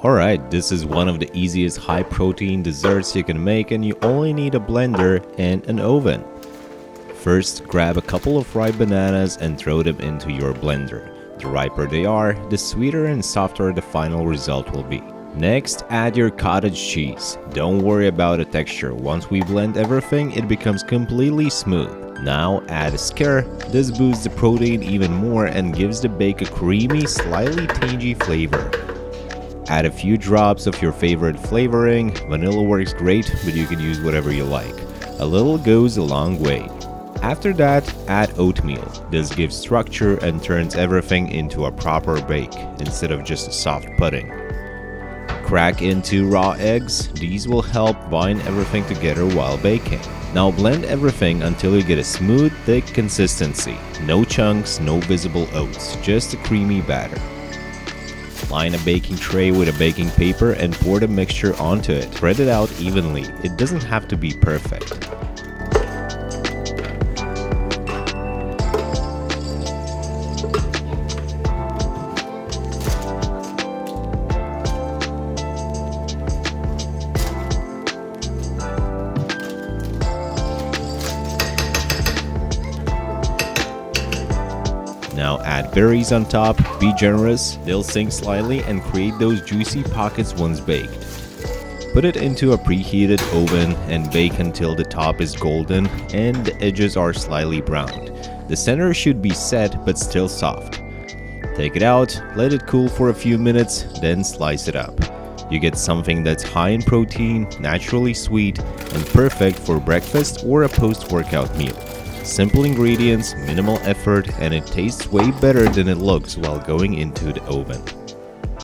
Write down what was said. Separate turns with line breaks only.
Alright, this is one of the easiest high protein desserts you can make, and you only need a blender and an oven. First, grab a couple of ripe bananas and throw them into your blender. The riper they are, the sweeter and softer the final result will be. Next, add your cottage cheese. Don't worry about the texture. Once we blend everything, it becomes completely smooth. Now add a scare. This boosts the protein even more and gives the bake a creamy, slightly tangy flavor. Add a few drops of your favorite flavoring. Vanilla works great, but you can use whatever you like. A little goes a long way. After that, add oatmeal. This gives structure and turns everything into a proper bake, instead of just a soft pudding. Crack in 2 raw eggs. These will help bind everything together while baking. Now blend everything until you get a smooth, thick consistency. No chunks, no visible oats, just a creamy batter. Line a baking tray with a baking paper and pour the mixture onto it. Spread it out evenly. It doesn't have to be perfect. Now add berries on top, be generous, they'll sink slightly and create those juicy pockets once baked. Put it into a preheated oven and bake until the top is golden and the edges are slightly browned. The center should be set but still soft. Take it out, let it cool for a few minutes, then slice it up. You get something that's high in protein, naturally sweet, and perfect for breakfast or a post-workout meal. Simple ingredients, minimal effort, and it tastes way better than it looks while going into the oven.